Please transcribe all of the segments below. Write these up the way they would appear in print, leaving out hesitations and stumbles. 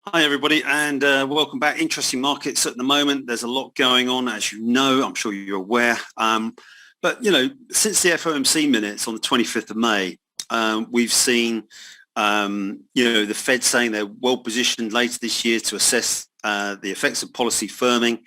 Hi everybody, and welcome back. Interesting markets at the moment. There's a lot going on, as you know. I'm sure you're aware. But since the FOMC minutes on the 25th of May, we've seen the Fed saying they're well positioned later this year to assess the effects of policy firming.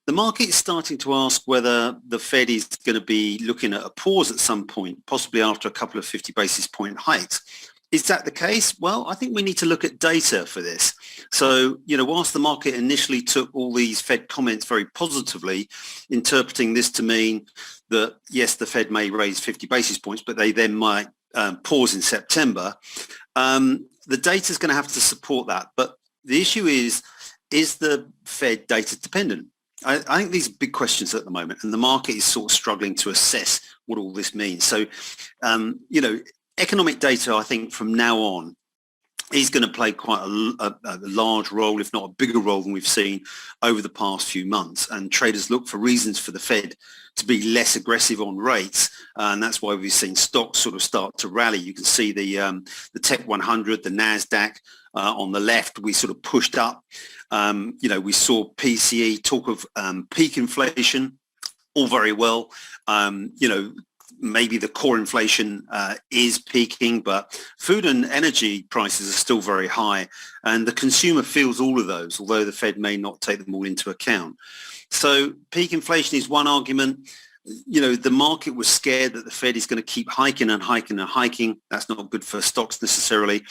The market is starting to ask whether the Fed is going to be looking at a pause at some point, possibly after a couple of 50 basis point hikes. Is that the case? Well, I think we need to look at data for this. So, whilst the market initially took all these Fed comments very positively, interpreting this to mean that, yes, the Fed may raise 50 basis points, but they then might pause in September, the data is going to have to support that. But the issue is the Fed data dependent? I think these are big questions at the moment, and the market is sort of struggling to assess what all this means. So, economic data, I think, from now on is going to play quite a large role, if not a bigger role than we've seen over the past few months. And traders look for reasons for the Fed to be less aggressive on rates, and that's why we've seen stocks sort of start to rally. You can see the Tech 100, the NASDAQ on the left, we sort of pushed up. We saw PCE talk of peak inflation, all very well. Maybe the core inflation is peaking, but food and energy prices are still very high, and the consumer feels all of those, although the Fed may not take them all into account. So peak inflation is one argument. The market was scared that the Fed is going to keep hiking and hiking and hiking. That's not good for stocks necessarily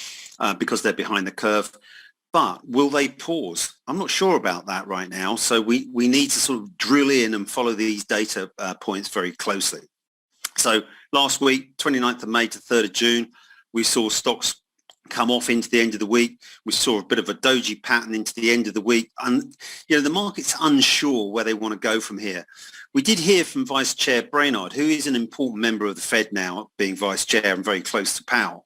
because they're behind the curve. But will they pause? I'm not sure about that right now. So we need to sort of drill in and follow these data points very closely. So last week, 29th of May to 3rd of June, we saw stocks come off into the end of the week. We saw a bit of a doji pattern into the end of the week. And, the market's unsure where they want to go from here. We did hear from Vice Chair Brainard, who is an important member of the Fed now, being Vice Chair and very close to Powell,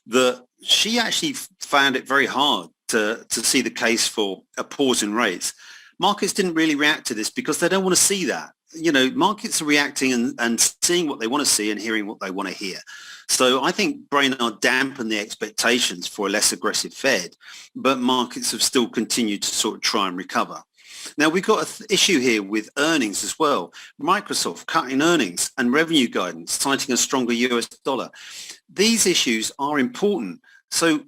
that she actually found it very hard to see the case for a pause in rates. Markets didn't really react to this because they don't want to see that. Markets are reacting and seeing what they want to see and hearing what they want to hear. So I think Brainard dampened the expectations for a less aggressive Fed, but markets have still continued to sort of try and recover. Now, we've got an issue here with earnings as well. Microsoft cutting earnings and revenue guidance, citing a stronger US dollar. These issues are important. So,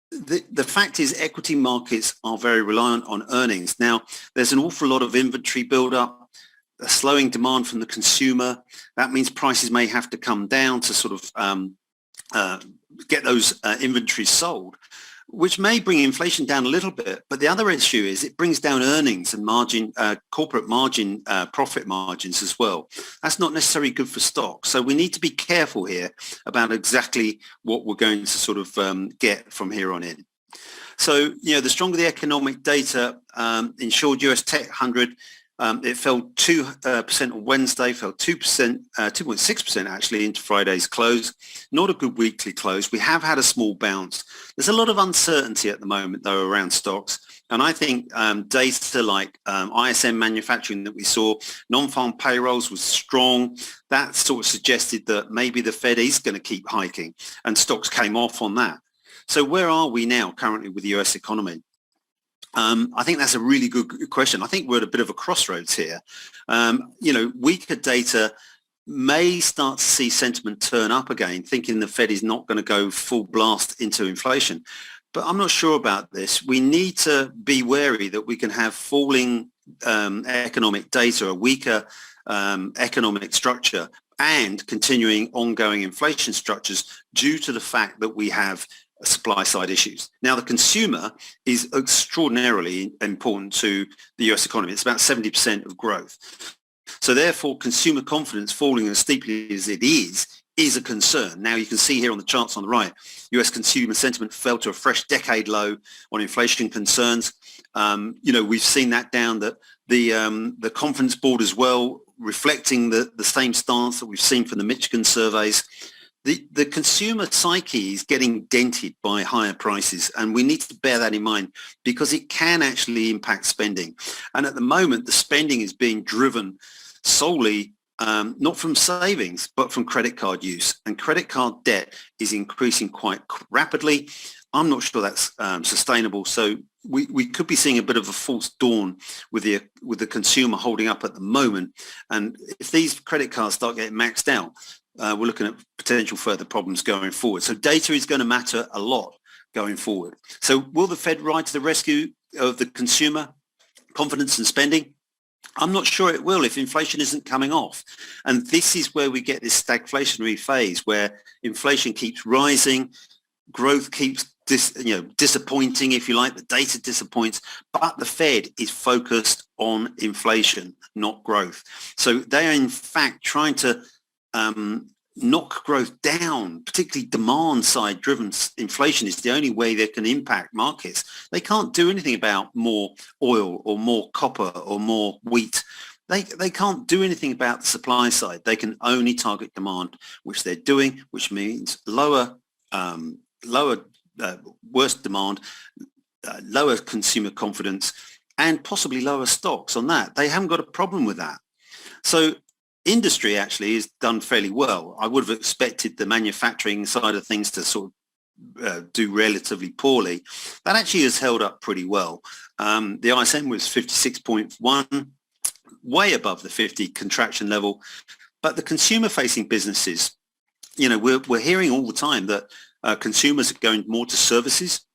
the fact is equity markets are very reliant on earnings. Now, there's an awful lot of inventory build-up, a slowing demand from the consumer. That means prices may have to come down to sort of get those inventories sold, which may bring inflation down a little bit. But the other issue is it brings down earnings and margin, corporate margin, profit margins as well. That's not necessarily good for stocks. So we need to be careful here about exactly what we're going to sort of get from here on in. So, the stronger the economic data, insured US Tech 100, it fell 2% on Wednesday, fell 2%, 2.6% actually into Friday's close. Not a good weekly close. We have had a small bounce. There's a lot of uncertainty at the moment, though, around stocks. And I think data like ISM manufacturing that we saw, non-farm payrolls was strong. That sort of suggested that maybe the Fed is going to keep hiking, and stocks came off on that. So where are we now currently with the US economy? I think that's a really good question. I think we're at a bit of a crossroads here. Weaker data may start to see sentiment turn up again, thinking the Fed is not going to go full blast into inflation. But I'm not sure about this. We need to be wary that we can have falling economic data, a weaker economic structure, and continuing ongoing inflation structures due to the fact that we have supply side issues. Now, the consumer is extraordinarily important to the US economy. It's about 70% of growth. So therefore, consumer confidence falling as steeply as it is a concern. Now, you can see here on the charts on the right, US consumer sentiment fell to a fresh decade low on inflation concerns. We've seen that down that the Conference Board as well, reflecting the same stance that we've seen from the Michigan surveys. The consumer psyche is getting dented by higher prices, and we need to bear that in mind because it can actually impact spending. And at the moment, the spending is being driven solely not from savings, but from credit card use. And credit card debt is increasing quite rapidly. I'm not sure that's sustainable. So we could be seeing a bit of a false dawn with the consumer holding up at the moment. And if these credit cards start getting maxed out, we're looking at potential further problems going forward. So data is going to matter a lot going forward. So will the Fed ride to the rescue of the consumer confidence and spending? I'm not sure it will if inflation isn't coming off. And this is where we get this stagflationary phase where inflation keeps rising, growth keeps disappointing, if you like, the data disappoints, but the Fed is focused on inflation, not growth. So they are in fact trying to knock growth down, particularly demand side driven inflation is the only way they can impact markets. They can't do anything about more oil or more copper or more wheat. They can't do anything about the supply side. They can only target demand, which they're doing, which means worse demand, lower consumer confidence, and possibly lower stocks on that. They haven't got a problem with that. So industry actually is done fairly well. I would have expected the manufacturing side of things to sort of do relatively poorly. That actually has held up pretty well. The ISM was 56.1, way above the 50 contraction level. But the consumer-facing businesses, we're hearing all the time that consumers are going more to services.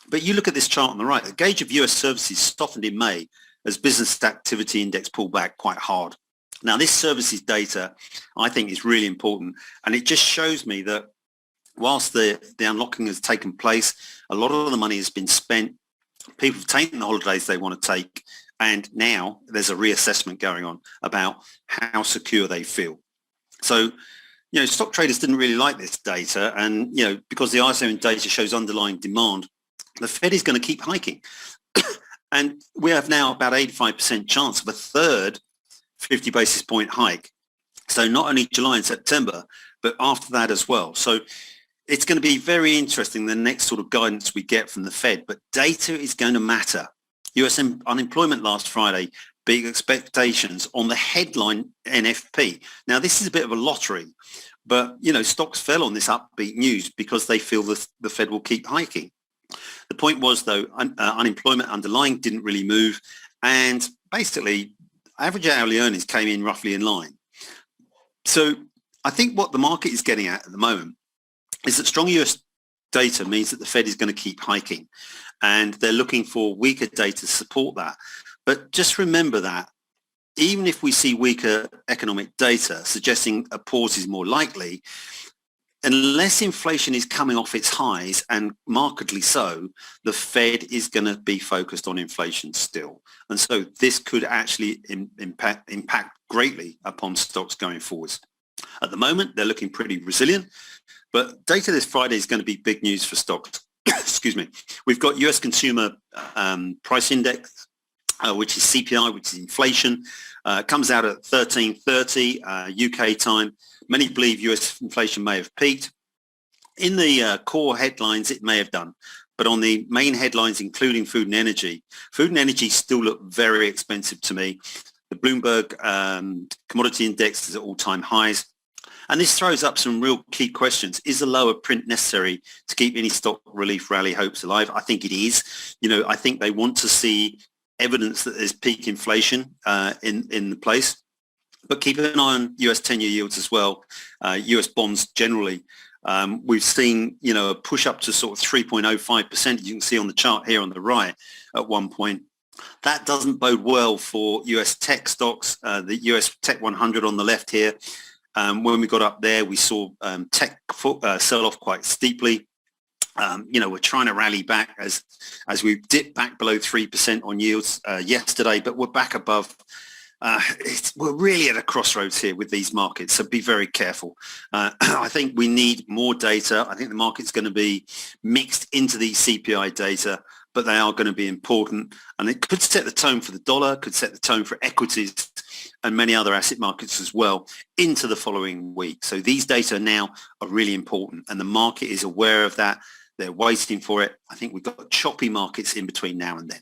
But you look at this chart on the right, the gauge of US services softened in May as business activity index pulled back quite hard. Now, this services data, I think, is really important. And it just shows me that whilst the unlocking has taken place, a lot of the money has been spent. People have taken the holidays they want to take. And now there's a reassessment going on about how secure they feel. So, stock traders didn't really like this data. And, because the ISM data shows underlying demand, the Fed is going to keep hiking. And we have now about 85% chance of a third 50 basis point hike. So not only July and September, but after that as well. So it's going to be very interesting, the next sort of guidance we get from the Fed. But data is going to matter. US unemployment last Friday, big expectations on the headline NFP. Now, this is a bit of a lottery, but, stocks fell on this upbeat news because they feel the Fed will keep hiking. The point was, though, unemployment underlying didn't really move. And basically, average hourly earnings came in roughly in line. So I think what the market is getting at the moment is that strong US data means that the Fed is going to keep hiking, and they're looking for weaker data to support that. But just remember that even if we see weaker economic data suggesting a pause is more likely, unless inflation is coming off its highs, and markedly so, the Fed is going to be focused on inflation still. And so this could actually impact greatly upon stocks going forwards. At the moment, they're looking pretty resilient, but data this Friday is going to be big news for stocks. Excuse me. We've got US consumer price index, which is CPI, which is inflation. Comes out at 13:30 UK time. Many believe US inflation may have peaked. In the core headlines, it may have done. But on the main headlines, including food and energy still look very expensive to me. The Bloomberg commodity index is at all-time highs. And this throws up some real key questions. Is a lower print necessary to keep any stock relief rally hopes alive? I think it is. I think they want to see evidence that there's peak inflation in the place. But keep an eye on US 10-year yields as well, US bonds generally. We've seen, a push up to sort of 3.05%. You can see on the chart here on the right at one point. That doesn't bode well for US tech stocks, the US Tech 100 on the left here. When we got up there, we saw tech sell off quite steeply. We're trying to rally back as we dipped back below 3% on yields yesterday, but we're back above. We're really at a crossroads here with these markets, so be very careful. I think we need more data. I think the market's going to be mixed into these CPI data, but they are going to be important, and it could set the tone for the dollar, could set the tone for equities and many other asset markets as well into the following week. So these data now are really important, and the market is aware of that. They're waiting for it. I think we've got choppy markets in between now and then.